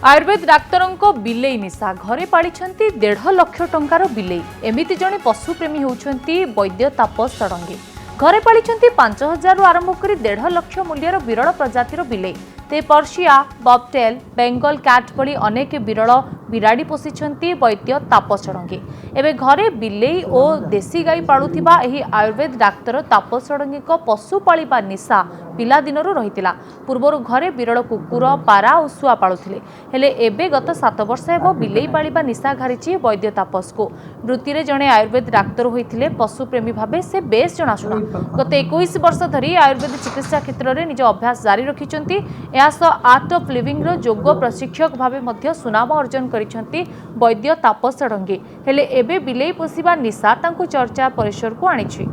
आयुर्वेद डाक्तरों बिलेई निशा घरे पाली 1.5 लाख टंकार बिलेई एमिति जड़े पशुप्रेमी होती वैद्य तापस षडंगी घरे पाली 5,000 रु आरंभ कर 1.5 लाख मूल्यर विरल प्रजातिर बिलेई ते पर्शिया बबटेल बेंगल कैट भली अनेक विरल बिराड़ी पोषिंट वैद्य तापस षडंगी एवं घरे बिलेई और देशी गाई पालुथिबा एही आयुर्वेद डाक्तर तापस षडंगी पशु पालिबा निशा पिला दिनरू रहितिला। पूर्वरु घरे विरल कुकुर पारा और शुआ पालुथिले हेले एबे गत 7 वर्ष हेबो बिलेई पालिबा निशा घारिछि वैद्य तापस को। वृत्ति रे जणे आयुर्वेद डाक्तर होइथिले पशुप्रेमी भाबे से बेस जणाशुना। गत 21 वर्ष धरी आयुर्वेद चिकित्सा क्षेत्र में निज अभ्यास जारी रखिछन्ति। एहासह आर्ट ऑफ लिविंग रो योग प्रशिक्षक भाबे मध्य सुनाम अर्जन करिछन्ति वैद्य तापस षडंगी हेले एबे बिलेई पोषिबा निशा तांको चर्चा परिसर को आनिछि।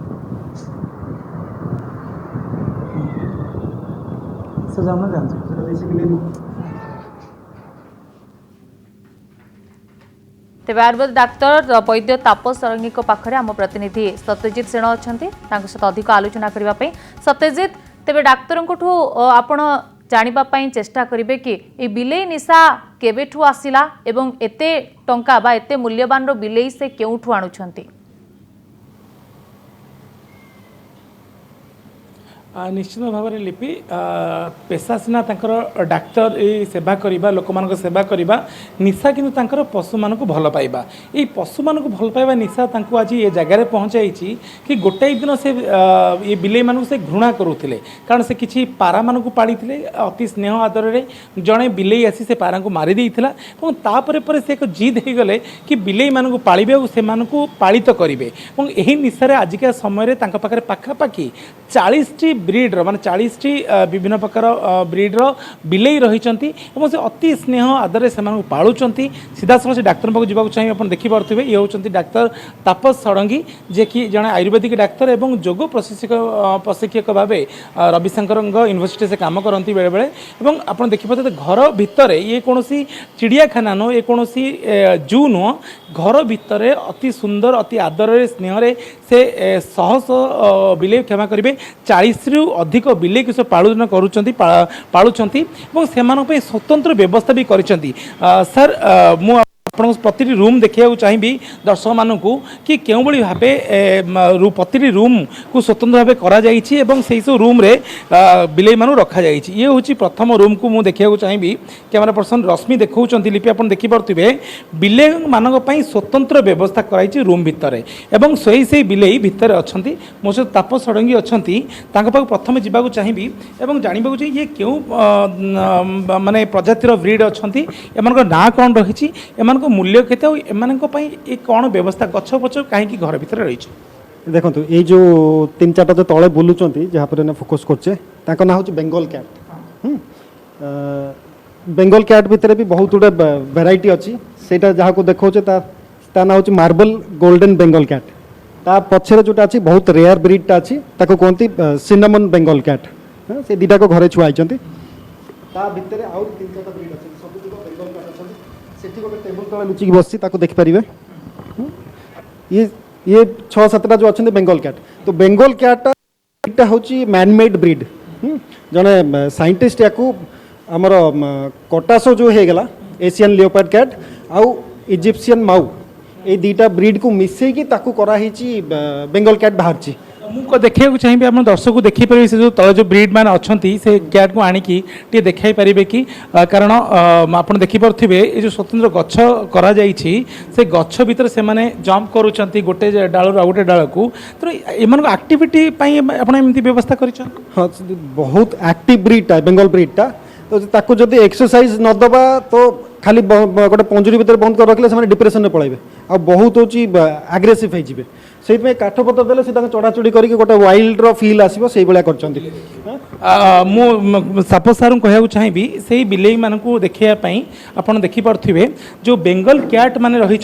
तेज आयुर्वेद डाक्तर वैद्य तापस षडंगी पाखरे आम प्रतिनिधि सत्यजित सेन अच्छा सहित अधिक आलोचना करने। सत्यजित तेज डाक्तर आपण जानापी चेष्टा करेंगे कि ये बिलेई निशा केवेठू आसिला एवं एते टंका बा एते मूल्यवान बिलेई से केउठू आणुछंती? निश्चित भाव में लिपि पेशा सीना डाक्तर ये सेवा करवा लोक मान सेवा करवा निशा किंतु पशु मान भल पाइबा ये पशु मान भल पाइबा निशा आज ये जगार पहुँचाई कि गोटाए दिन से ये बिलेई मान से घृणा करुले कारण से किसी पारा मान पाड़ी अति स्नेह आदर में जड़े बिलेई आसी से पारा को मारी तापर से एक जिद हो गले कि बिलेई मान पालिबे और से पालित करेंगे और यही निशारे आजिका समय पाखे पाखापाखि 40टी ब्रीड्र मान 40टी विभिन्न प्रकार ब्रीड्र बिलेई रही से अति स्नेह आदर से पालुंट। सीधा सख से डाक्तर पाक जावाक चाहिए आप देखिपे ये होती डाक्तर तापस षडंगी जे कि जड़े आयुर्वेदिक डाक्तर और योग प्रशिक्षक भाव रविशंकर यूनिवर्सिटी से काम करती बेले बेले आप देखिपे घर भितर ये कौन चिड़ियाखाना नुह ये कौन जू नुह घर भितर अति सुंदर अति आदर स्नेह से शह शह बिलेई क्षमा करेंगे 40 रु अधिक बिलेई कि पालन करुँच से स्वतंत्र व्यवस्था भी करिसेंती। सर मु आपन प्रति रूम देखा चाहिए दर्शक मानू कि क्यों भाव प्रति रूम को स्वतंत्र भाव कर रूम रे बिलेई मान रखा ये हूँ प्रथम रूम को मुझे देखा चाहिए। कैमरा पर्सन रश्मि देखा लिपि आप देखिपे बिलेई मान स्वतंत्र व्यवस्था कराई रूम भितर एवं से बिलेई भितर अच्छा मो सहित तापस षडंगी अच्छा प्रथम जावाक चाहिए और जानवा चाहिए ये क्यों माने प्रजातिर ब्रीड अच्छा एम ना कौन रही मूल्य केते ये कौन व्यवस्था गछ पछ कहीं घर भितर रही? देखो ये जो 3-4 जो तले बुलूँ जहाँ पर फोकस कर ना हूँ बेंगल कैट। बेंगल कैट भितर भी बहुत गुटे वेराइटी अच्छी से जहाँ को देखो ता ना हूँ मार्बल गोल्डन बेंगल कैट। ता पछरे जोटा अच्छी बहुत रेयर ब्रीडटा अच्छी कहती सिनामन बेंगल कैट। से दुटा को घरे छुआई ता भितर आउ 3-4 ब्रीड अच्छी सब बेंगल कैट अच्छी सेठी गोटे टेबल तले लुचिक बसी देखिपारे ये 6-7टा जो अच्छे बेंगल कैट। तो बेंगल कैटा हूँ मैनमेड ब्रीड। जड़े साइंटिस्ट या आमर कटासो जो होगा एशियन लियोपार्ड कैट आउ इजिप्शियन माउ ये 2टा ब्रीड को मिसेकी कराई बेंगल कैट बाहर। मुझे देखा चाहिए आप दर्शक को देखिपारे से जो तले जो ब्रीड मैंने अच्छा से कैट को आणिकी देखा पारे कि कारण आप देखिपे ये जो स्वतंत्र गछ करा से गछ भितर से माने जंप करुँच गोटे डाल गोटे डाल को तो एम आक्टिविटी आपमती व्यवस्था कर? हाँ बहुत एक्टिव ब्रीडटा बेंगल ब्रीडटा। तो जब एक्सरसाइज नदबा तो खाली गोटे पंजुरी भर बंद कर रखले डिप्रेशन में पड़े आ बहुत हूँ आग्रेसिव हो से काठ पत्र देले से चढ़ाचढ़ी करके गोटे वाइल्ड फील आसो से भाया मु तापस सारू कहूँ चाहिए से बिलेई मान को देखापी आप देखिपे जो बेंगल कैट माने रही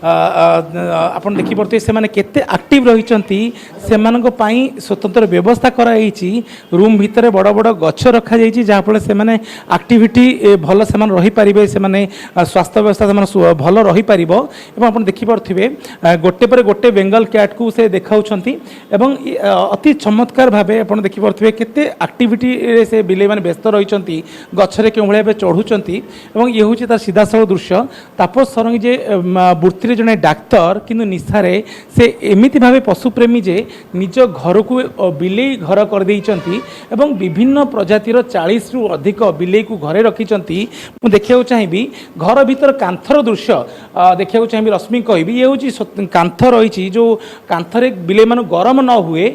ଆପଣ ଦେଖିପାରୁଥିବେ ସେମାନେ କେତେ ଆକ୍ଟିଭ ରହିଛନ୍ତି ସେମାନଙ୍କ ପାଇଁ ସ୍ୱତନ୍ତ୍ର ବ୍ୟବସ୍ଥା କରାଯାଇଛି ରୁମ୍ ଭିତରେ ବଡ଼ ବଡ଼ ଗଛ ରଖାଯାଇଛି ଯାହାଫଳରେ ସେମାନେ ଆକ୍ଟିଭିଟି ଭଲ ସେମାନେ ରହିପାରିବେ ସେମାନେ ସ୍ୱାସ୍ଥ୍ୟ ବ୍ୟବସ୍ଥା ସେମାନେ ଭଲ ରହିପାରିବ ଏବଂ ଆପଣ ଦେଖିପାରୁଥିବେ ଗୋଟେ ପରେ ଗୋଟେ ବେଙ୍ଗଲ କ୍ୟାଟ୍କୁ ସେ ଦେଖାଉଛନ୍ତି ଏବଂ ଅତି ଚମତ୍କାର ଭାବେ ଆପଣ ଦେଖିପାରୁଥିବେ କେତେ ଆକ୍ଟିଭିଟିରେ ସେ ବିଲେଇମାନେ ବ୍ୟସ୍ତ ରହିଛନ୍ତି ଗଛରେ କେଉଁଭଳି ଭାବେ ଚଢ଼ୁଛନ୍ତି ଏବଂ ଇଏ ହେଉଛି ତାର ସିଧାସଳଖ ଦୃଶ୍ୟ ତାପସ ଷଡ଼ଙ୍ଗୀ ଯେ ବୃତ୍ତିରେ ଜଣେ ଡାକ୍ତର କିନ୍ତୁ ନିଶାରେ ସେ ଏମିତି ଭାବେ ପଶୁପ୍ରେମୀ ଯେ ନିଜ ଘରକୁ ବିଲେଇ ଘର କରିଦେଇଛନ୍ତି ଏବଂ ବିଭିନ୍ନ ପ୍ରଜାତିର 40ରୁ ଅଧିକ ବିଲେଇକୁ ଘରେ ରଖିଛନ୍ତି ମୁଁ ଦେଖିବାକୁ ଚାହିଁବି ଘର ଭିତର କାନ୍ଥର ଦୃଶ୍ୟ ଦେଖିବାକୁ ଚାହିଁବି ରଶ୍ମି କହିବି ଇଏ ହେଉଛି କାନ୍ଥ ରହିଛି ଯେଉଁ କାନ୍ଥରେ ବିଲେଇମାନଙ୍କୁ ଗରମ ନ ହୁଏ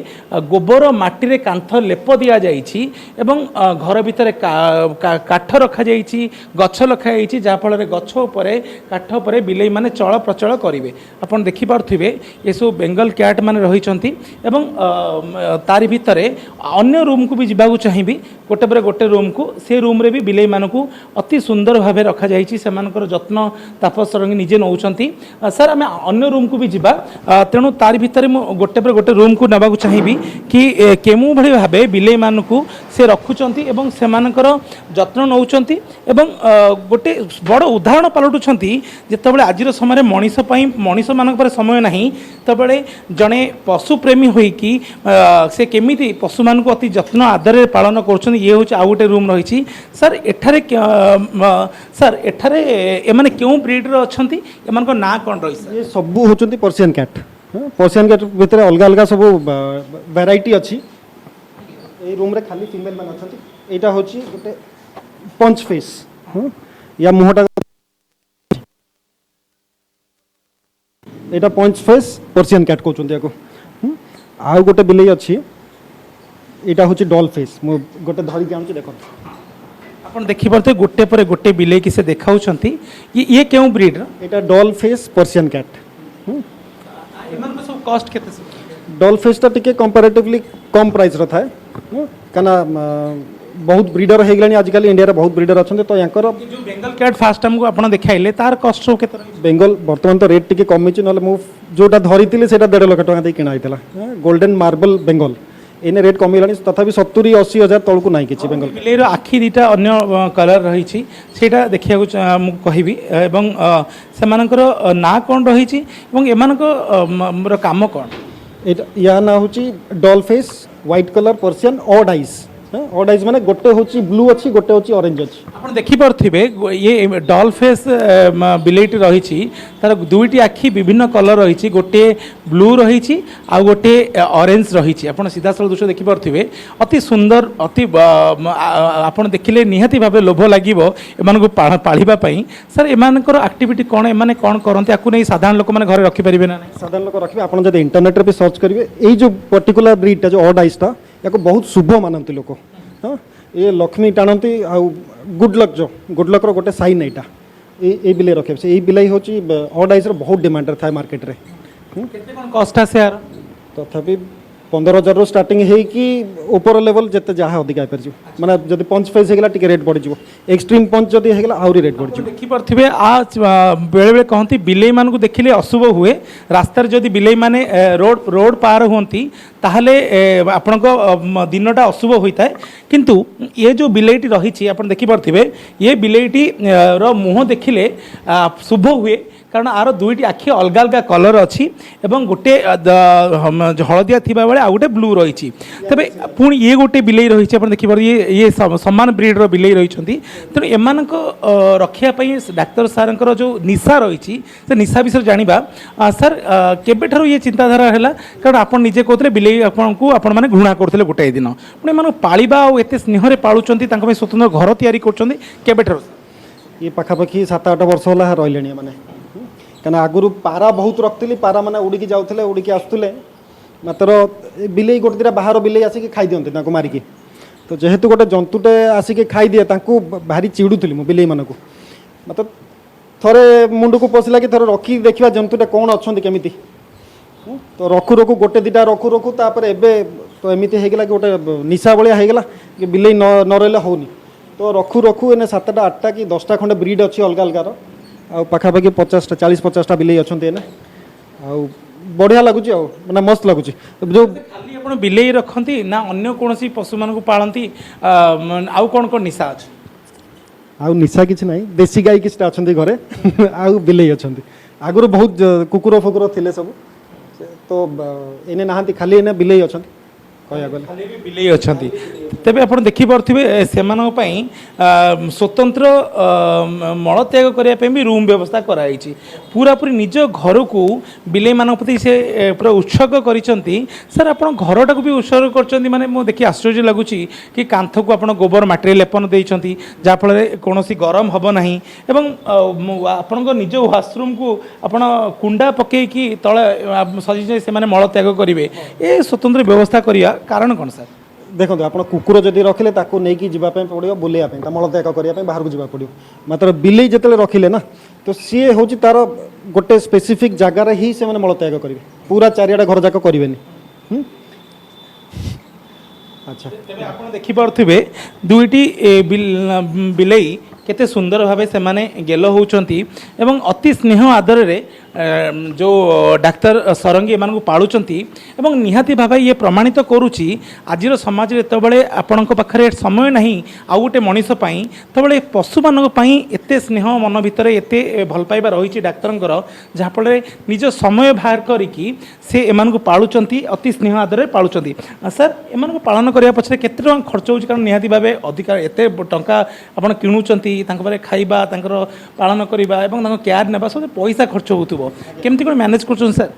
ଗୋବର ମାଟିରେ କାନ୍ଥ ଲେପ ଦିଆଯାଇଛି ଏବଂ ଘର ଭିତରେ କାଠ ରଖାଯାଇଛି ଗଛ ରଖାଯାଇଛି ଯାହାଫଳରେ ଗଛ ଉପରେ କାଠ ଉପରେ ବିଲେଇମାନେ ଚଳପ୍ରଚଳ କରିବେ ଆପଣ ଦେଖିପାରୁଥିବେ ଏସବୁ ବେଙ୍ଗଲ କ୍ୟାଟ୍ ମାନେ ରହିଛନ୍ତି ଏବଂ ତାରି ଭିତରେ ଅନ୍ୟ ରୁମ୍କୁ ବି ଯିବାକୁ ଚାହିଁବି ଗୋଟେ ପରେ ଗୋଟେ ରୁମ୍କୁ ସେ ରୁମ୍ରେ ବି ବିଲେଇମାନଙ୍କୁ ଅତି ସୁନ୍ଦର ଭାବେ ରଖାଯାଇଛି ସେମାନଙ୍କର ଯତ୍ନ ତାପସ ଷଡ଼ଙ୍ଗୀ ନିଜେ ନେଉଛନ୍ତି ସାର୍ ଆମେ ଅନ୍ୟ ରୁମ୍କୁ ବି ଯିବା ତେଣୁ ତାରି ଭିତରେ ମୁଁ ଗୋଟେ ପରେ ଗୋଟେ ରୁମ୍କୁ ନେବାକୁ ଚାହିଁବି କି କେଉଁଭଳି ଭାବେ ବିଲେଇମାନଙ୍କୁ ସେ ରଖୁଛନ୍ତି ଏବଂ ସେମାନଙ୍କର ଯତ୍ନ ନେଉଛନ୍ତି ଏବଂ ଗୋଟେ ବଡ଼ ଉଦାହରଣ ପାଲଟୁଛନ୍ତି ଯେତେବେଳେ ଆଜିର ସମୟରେ ମଣିଷମାନଙ୍କ ପରେ ସମୟ ନାହିଁ ସେତେବେଳେ ଜଣେ ପଶୁପ୍ରେମୀ ହୋଇକି ସେ କେମିତି ପଶୁମାନଙ୍କୁ ଅତି ଯତ୍ନ ଆଦରରେ ପାଳନ କରୁଛନ୍ତି ଇଏ ହେଉଛି ଆଉ ଗୋଟେ ରୁମ୍ ରହିଛି ସାର୍ ଏଠାରେ ଏମାନେ କେଉଁ ବ୍ରିଡ୍ର ଅଛନ୍ତି ଏମାନଙ୍କ ନାଁ କ'ଣ ରହିଛି ये सब होचंती पर्शियन कैट पर्शियन कैट भितर अलग अलग सब वैरायटी अच्छी ये रूम रे खाली फीमेल मान अच्छा यहाँ हूँ गोटे पंच फेस या मुहटा यहाँ पंच फेस पर्शियन कैट कहते हैं आउ गोटे बिलेई अच्छी यहाँ हूँ डॉल फेस मु गोटे धरिक आनुची देख ଆପଣ ଦେଖିପାରୁଥିବେ ଗୋଟେ ପରେ ଗୋଟେ ବିଲେଇକି ସେ ଦେଖାଉଛନ୍ତି ଇଏ କେଉଁ ବ୍ରିଡ୍ର यहाँ डॉल फेस पर्शियन कैट ଏମାନଙ୍କ ସବୁ କଷ୍ଟ କେତେ ସବୁ डॉल फेसटा टिके कंपैरेटिवली कम प्राइस रो थाए काना बहुत ब्रीडर हो गलानी आजिकल इंडिया रे बहुत ब्रीडर अच्छा तो यांकर जो बेंगल कैट फास्ट टाइम को आपण देखाइले तार कस्ट सब केते बेंगल वर्तमान तो रेट टिके कम छि नले मु जोटा धरितिले सेटा 1.5 लाख टका दे किना आइतला गोल्डन मार्बल बेंगल एने रेट कमिलानी तथापि 70-80 हजार तळकु नाही किछि बेंगल बिलेर आखि दिटा अन्य कलर रही छि सेटा देखिया को मु कहिबी एवं सेमानकर ना कोन रही छि एवं एमानक काम कोन या ना होची doll face white colour Persian odd eyes odd eyes माने गोटे होची ब्लू अछि गोटे होची ऑरेंज अछि आपण देखि परथिबे ये डॉल फेस बिलेट रही छि तार दुईटी आखि विभिन्न कलर रही छि गोटे ब्लू रही छि आ गोटे ऑरेंज रही छि आपण सीधा सळ दृश्य देखि परथिबे अति सुंदर अति आपण देखिले निहाती भाबे लोभ लागिवो एमानको पाळिबा पई सर एमानकर एक्टिविटी कोन एमाने कोन करंती आकु नै साधारण लोक माने घरे रखि परिबे ना साधारण लोक रखिबे आपण जदि इंटरनेट रे भी सर्च करिवे एई जो पर्टिकुलर ब्रीड जो ऑड आइज ता याको बहुत शुभ मानती लोक हाँ ये लक्ष्मी टाणती आउ गुड लक रो गोटे साइन एटा ये बिले रखे से ये बिलाई होची ऑड आइज रो बहुत डिमांड थाए मार्केट रे केते कोन कॉस्ट आसे यार तथापि 15,000 रो स्टार्टिंग है कि ऊपर लेवल जते जहाँ अधिक आपर माने जदि पंच फेस हेगला टिके रेट बढ़ी जिवो एक्सट्रीम पंच जदि हेगला आउरी रेट बढ़ी जिवो देखि परथिबे आ बेले बेले कहंती बिलेई मानकु देखिले अशुभ हुए रास्तार जदि बिलेई माने रोड पार होंती ताहले आपनको दिनटा अशुभ होता है किंतु ये जो बिलेईटी रही आपण देखि परथिबे ये बिलेईटी रो मुह देखिले शुभ हुए कारण आर दुईटी आखि अलग अलग कलर अच्छी एवं गोटे हलदिया थिबा बेले आ गोटे ब्लू रही तबे पुणी ये गोटे बिलेई रही देखिए ये समान ब्रीड्र बिलेई रही तेणु एमानक रखिया डाक्तर सार जो निशा रही से निशा विषय जाना सर केबेठारु ये चिंताधारा है कारण आप निजे कहते बिलेई आपको आपण मैंने घृणा करते गोटाए दिन पुणी एम पाड़ा आते स्नेह पालुंट स्वतंत्र घर तैयारी कर ये पाखापाखि 7-8 वर्ष होला रही मैंने क्या आगुरी पारा बहुत रखती पारा मैंने उड़िकी जाऊे उड़िकी आसुले मात्र बिलेई गोटे दिटा बाहर बिलेई आसिक खाई दिखती मारिकी तो जेहेतु गोटे जंतुटे आसिक खाई दिए भारी चिड़ुली मुझे बिलेई मानक मात्र थरे मुंड को पशिला कि थोड़े रखी देखा जंतुटे कौन अच्छा केमी तो रखु रखु गोटे दिटा रखु रखु तापर एबे तो एमती होगा कि गोटे निशा भाया होगा कि बिलेई न रही होनी तो रखु रखु एने 7टा 8टा कि 10टा खंडे ब्रीड अच्छी अलग अलग ଆଉ ପାଖାପାଖି 40-50ଟା ବିଲେଇ ଅଛନ୍ତି ଏଇନା ଆଉ ବଢ଼ିଆ ଲାଗୁଛି ଆଉ ମାନେ ମସ୍ତ ଲାଗୁଛି ଯେଉଁ ଖାଲି ଆପଣ ବିଲେଇ ରଖନ୍ତି ନା ଅନ୍ୟ କୌଣସି ପଶୁମାନଙ୍କୁ ପାଳନ୍ତି ଆଉ କ'ଣ କ'ଣ ନିଶା ଅଛି? ଆଉ ନିଶା କିଛି ନାହିଁ ଦେଶୀ ଗାଈ କିଛିଟା ଅଛନ୍ତି ଘରେ ଆଉ ବିଲେଇ ଅଛନ୍ତି ଆଗରୁ ବହୁତ କୁକୁର ଫୁକୁର ଥିଲେ ସବୁ ତ ଏଇନେ ନାହାନ୍ତି ଖାଲି ଏଇନେ ବିଲେଇ ଅଛନ୍ତି କହିବାକୁ ଗଲେ ଖାଲି ବି ବିଲେଇ ଅଛନ୍ତି। ତେବେ ଆପଣ ଦେଖିପାରୁଥିବେ ସେମାନଙ୍କ ପାଇଁ ସ୍ୱତନ୍ତ୍ର ମଳତ୍ୟାଗ କରିବା ପାଇଁ ବି ରୁମ୍ ବ୍ୟବସ୍ଥା କରାଯାଇଛି। ପୁରାପୁରି ନିଜ ଘରକୁ ବିଲେଇମାନଙ୍କ ପ୍ରତି ସେ ପୁରା ଉତ୍ସର୍ଗ କରିଛନ୍ତି। ସାର୍ ଆପଣ ଘରଟାକୁ ବି ଉତ୍ସର୍ଗ କରିଛନ୍ତି ମାନେ ମୁଁ ଦେଖି ଆଶ୍ଚର୍ଯ୍ୟ ଲାଗୁଛି କି କାନ୍ଥକୁ ଆପଣ ଗୋବର ମାଟିରେ ଲେପନ ଦେଇଛନ୍ତି ଯାହାଫଳରେ କୌଣସି ଗରମ ହେବ ନାହିଁ ଏବଂ ଆପଣଙ୍କ ନିଜ ୱାସରୁମ୍କୁ ଆପଣ କୁଣ୍ଡା ପକାଇକି ତଳେ ସଜିଯାଇ ସେମାନେ ମଳତ୍ୟାଗ କରିବେ ଏ ସ୍ୱତନ୍ତ୍ର ବ୍ୟବସ୍ଥା କରିବା କାରଣ କ'ଣ ସାର୍? ଦେଖନ୍ତୁ ଆପଣ କୁକୁର ଯଦି ରଖିଲେ ତାକୁ ନେଇକି ଯିବା ପାଇଁ ପଡ଼ିବ ବୁଲିବା ପାଇଁ ତା ମଳତ୍ୟାଗ କରିବା ପାଇଁ ବାହାରକୁ ଯିବାକୁ ପଡ଼ିବ ମାତ୍ର ବିଲେଇ ଯେତେବେଳେ ରଖିଲେ ନା ତ ସିଏ ହେଉଛି ତାର ଗୋଟେ ସ୍ପେସିଫିକ୍ ଜାଗାରେ ହିଁ ସେମାନେ ମଳତ୍ୟାଗ କରିବେ ପୁରା ଚାରିଆଡ଼େ ଘର ଯାକ କରିବେନି। ଆଚ୍ଛା ତେବେ ଆପଣ ଦେଖିପାରୁଥିବେ ଦୁଇଟି ବିଲେଇ କେତେ ସୁନ୍ଦର ଭାବେ ସେମାନେ ଗେଲ ହେଉଛନ୍ତି ଏବଂ ଅତି ସ୍ନେହ ଆଦରରେ ଯେଉଁ ଡାକ୍ତର ସରଙ୍ଗୀ ଏମାନଙ୍କୁ ପାଳୁଛନ୍ତି ଏବଂ ନିହାତି ଭାବେ ଇଏ ପ୍ରମାଣିତ କରୁଛି ଆଜିର ସମାଜରେ ଯେତେବେଳେ ଆପଣଙ୍କ ପାଖରେ ସମୟ ନାହିଁ ଆଉ ଗୋଟେ ମଣିଷ ପାଇଁ ସେତେବେଳେ ପଶୁମାନଙ୍କ ପାଇଁ ଏତେ ସ୍ନେହ ମନ ଭିତରେ ଏତେ ଭଲ ପାଇବା ରହିଛି ଡାକ୍ତରଙ୍କର ଯାହାଫଳରେ ନିଜ ସମୟ ବାହାର କରିକି ସେ ଏମାନଙ୍କୁ ପାଳୁଛନ୍ତି ଅତି ସ୍ନେହ ଆଦରରେ ପାଳୁଛନ୍ତି। ସାର୍ ଏମାନଙ୍କୁ ପାଳନ କରିବା ପଛରେ କେତେ ଟଙ୍କା ଖର୍ଚ୍ଚ ହେଉଛି କାରଣ ନିହାତି ଭାବେ ଅଧିକା ଏତେ ଟଙ୍କା ଆପଣ କିଣୁଛନ୍ତି ତାଙ୍କ ପାଖରେ ଖାଇବା ତାଙ୍କର ପାଳନ କରିବା ଏବଂ ତାଙ୍କ କେୟାର ନେବା ସବୁ ପଇସା ଖର୍ଚ୍ଚ ହେଉଥିବ କେମିତି କ'ଣ ମ୍ୟାନେଜ୍ କରୁଛନ୍ତି ସାର୍?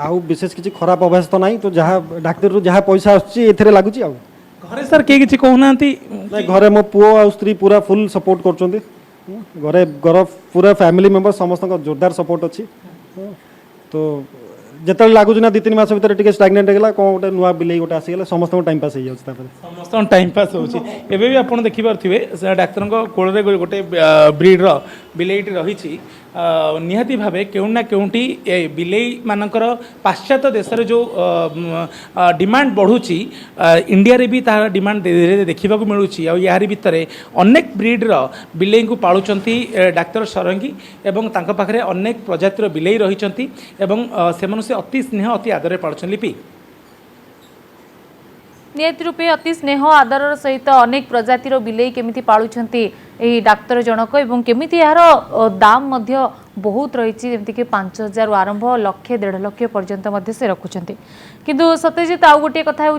ଆଉ ବିଶେଷ କିଛି ଖରାପ ଅଭ୍ୟାସ ତ ନାହିଁ ତ ଯାହା ଡାକ୍ତରରୁ ଯାହା ପଇସା ଆସୁଛି ଏଥିରେ ଲାଗୁଛି ଆଉ ଘରେ ସାର୍ କେହି କିଛି କହୁନାହାନ୍ତି? ନାଇଁ ଘରେ ମୋ ପୁଅ ଆଉ ସ୍ତ୍ରୀ ପୁରା ଫୁଲ୍ ସପୋର୍ଟ କରୁଛନ୍ତି ଘରେ ପୁରା ଫ୍ୟାମିଲି ମେମ୍ବର ସମସ୍ତଙ୍କ ଜୋରଦାର ସପୋର୍ଟ ଅଛି ତ ଯେତେବେଳେ ଲାଗୁଛି ନା 2-3 ମାସ ଭିତରେ ଟିକେ ଷ୍ଟାଗ୍ନେଣ୍ଟ ହେଇଗଲା କ'ଣ ଗୋଟେ ନୂଆ ବିଲେଇ ଗୋଟେ ଆସିଗଲେ ସମସ୍ତଙ୍କ ଟାଇମ୍ ପାସ୍ ହେଇଯାଉଛି ତାପରେ ସମସ୍ତଙ୍କ ଟାଇମ୍ ପାସ୍ ହେଉଛି। ଏବେ ବି ଆପଣ ଦେଖିପାରୁଥିବେ ଡାକ୍ତରଙ୍କ କୋଳରେ ଗୋଟେ ବ୍ରିଡ୍ର ବିଲେଇଟି ରହିଛି ନିହାତି ଭାବେ କେଉଁ ନା କେଉଁଠି ଏ ବିଲେଇମାନଙ୍କର ପାଶ୍ଚାତ୍ୟ ଦେଶରେ ଯେଉଁ ଡିମାଣ୍ଡ ବଢ଼ୁଛି ଇଣ୍ଡିଆରେ ବି ତାହାର ଡିମାଣ୍ଡ ଧୀରେ ଧୀରେ ଦେଖିବାକୁ ମିଳୁଛି ଆଉ ଏହାରି ଭିତରେ ଅନେକ ବ୍ରିଡ୍ର ବିଲେଇଙ୍କୁ ପାଳୁଛନ୍ତି ଡାକ୍ତର ସରଙ୍ଗୀ ଏବଂ ତାଙ୍କ ପାଖରେ ଅନେକ ପ୍ରଜାତିର ବିଲେଇ ରହିଛନ୍ତି ଏବଂ ସେମାନଙ୍କୁ ସେ ଅତି ସ୍ନେହ ଅତି ଆଦରରେ ପାଳୁଛନ୍ତି। ଲିପି नियत रूपे अति स्नेह आदर सहित अनेक प्रजातिर बिलेई केमिति पालुछंती एही डाक्तर जनक एवं केमिति यार दाम मध्य बहुत रही जमीक 5,000 आरंभ लक्षे 1.5 लाख पर्यंत मध्य से रखुंट किंतु सत्यजित आउ गोटे कथा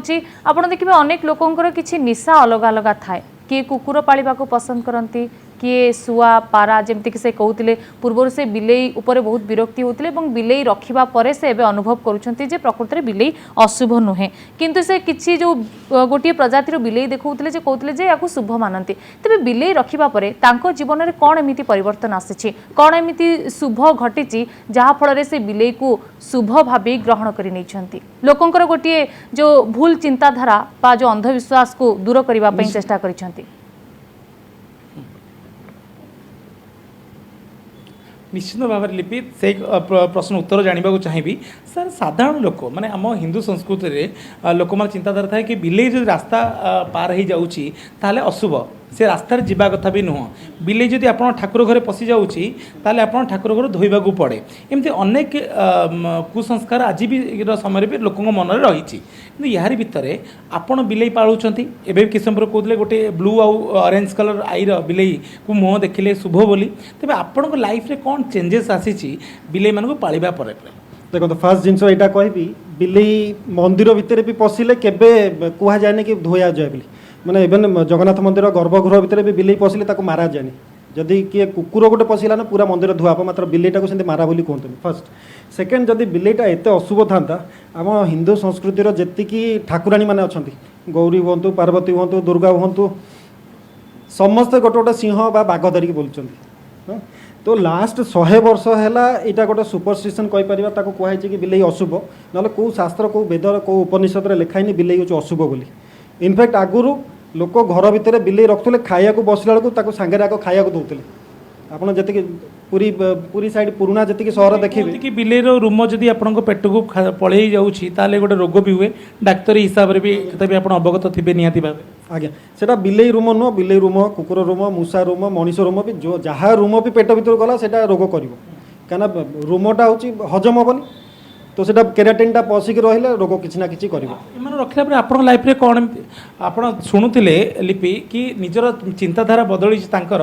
आप देखिए अनेक लोकंर किसी निशा अलग अलग थाए किए कुकुर पालिबा को पसंद करती किए शुआ पारा जमती कि से कहते पूर्व से बिलेई उपर बहुत विरक्ति होते बिलेई रखा पर से एवं अनुभव करुँचे प्रकृत में बिलेई अशुभ नुहे किंतु से किसी जो गोटे प्रजातिर बिलेई देखते कहते या शुभ मानती तेज बिलेई रखा जीवन में कौन एमती परिवर्तन आसी कौन एमती शुभ घटी जहाँफल से बिलेई को शुभ भाव ग्रहण कर लोकंर गोटे जो भूल चिंताधारा बा जो अंधविश्वास को दूर करने चेष्टा कर निश्चित भाव में लिपि से प्रश्न उत्तर जानवा चाहिए सर साधारण लोक माने आम हिंदू संस्कृति में लोक मान चिंताधारा था कि बिलेई जो रास्ता पार हो जाऊँगी ताले अशुभ से रास्ता जीवा कथा भी नुह बिलेई जदि आप ठाकुर घरे पशि जाऊँगी ताले आप ठाकुर घर धोइबा को पड़े एमती अनेक कुसंस्कार आज भी समय भी लोक मन में रही यार भितर आपण बिलेई पालुंट एवं किस समय कहते गोटे ब्लू आउ ऑरेंज कलर आईर बिलेई को मुँह देखिले शुभ बोली तेज आपण लाइफ रे कौन चेंजेस आसी बिलेई मान पालिबा पर देखो फास्ट जिनस यहाँ कहि बिलेई मंदिर भितर भी पशिले केबे कह जाए कि धोया जाए बोली माने इवेन जगन्नाथ मंदिर गर्भगृह भितर भी बिलेई पशिले ताको मारा जाए जदि किए कुकुर गोटे पशिला ना पूरा मंदिर धुआप मात्र बिलेईटा को से मारा बोली कहते फर्स्ट सेकेंड जदि बिलेईटा एत अशुभ था आम हिंदू संस्कृतिर जी ठाकुराणी मैंने अच्छा गौरी हूँ पार्वती हूँ दुर्गा हूँ समस्ते गोटे गोटे सिंह बा बाघ धरिकी बोलुं तो लास्ट 100 वर्ष है यहाँ गोटे सुपरस्टिशन कहीपर कहुई कि बिलेई अशुभ ना कौ शास्त्र कौ वेद कौ उपनिषद लिखाई बिलेई हूँ अशुभ बोली इनफैक्ट आगुरी लोक घर भितर बिलेई रखुले खाया बसला बेलू सांगे आग खाया दौले आपड़ जी पूरी पूरी साइड पुराना जी सहर देखिए कि बिलेईर रूम जदि आप पेट को पलि जाऊँगी गोटे रोग भी हुए डाक्तरी हिसाब से भी आप अवगत थे निहाती भाव आज्ञा सेटा बिलेई रूम नुह बिलेई रूम कुकुर रूम मूषा रूम मनीष रूम भी जो जहाँ रूम भी पेट भीतर गला सेटा रोग कर कहीं रूमटा हूँ हजम हेनी तो सेटा केराटिनटा पशिकी रहिले रोग किसी ना किसी कर ଏମାନେ ରଖିଲା ପରେ ଆପଣଙ୍କ ଲାଇଫରେ କ'ଣ ଏମିତି ଆପଣ ଶୁଣୁଥିଲେ ଲିପି କି ନିଜର ଚିନ୍ତାଧାରା ବଦଳିଛି ତାଙ୍କର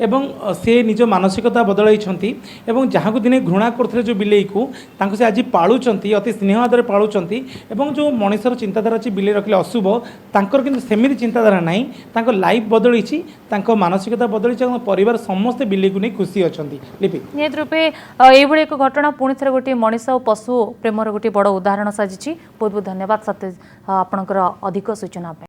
ଏବଂ ସେ ନିଜ ମାନସିକତା ବଦଳାଇଛନ୍ତି ଏବଂ ଯାହାକୁ ଦିନେ ଘୃଣା କରୁଥିଲେ ଯେଉଁ ବିଲେଇକୁ ତାଙ୍କୁ ସେ ଆଜି ପାଳୁଛନ୍ତି ଅତି ସ୍ନେହ ଆଦରେ ପାଳୁଛନ୍ତି ଏବଂ ଯେଉଁ ମଣିଷର ଚିନ୍ତାଧାରା ଅଛି ବିଲେଇ ରଖିଲେ ଅଶୁଭ ତାଙ୍କର କିନ୍ତୁ ସେମିତି ଚିନ୍ତାଧାରା ନାହିଁ ତାଙ୍କ ଲାଇଫ୍ ବଦଳିଛି ତାଙ୍କ ମାନସିକତା ବଦଳିଛି ଏବଂ ପରିବାର ସମସ୍ତେ ବିଲେଇକୁ ନେଇ ଖୁସି ଅଛନ୍ତି ଲିପି ନିହାତି ରୂପେ ଏଇଭଳି ଏକ ଘଟଣା ପୁଣି ଥରେ ଗୋଟିଏ ମଣିଷ ଓ ପଶୁ ପ୍ରେମର ଗୋଟିଏ ବଡ଼ ଉଦାହରଣ ସାଜିଛି ବହୁତ ବହୁତ ଧନ୍ୟବାଦ ସତେଜ ଆପଣଙ୍କର ଅଧିକ ସୂଚନା ପାଇଁ।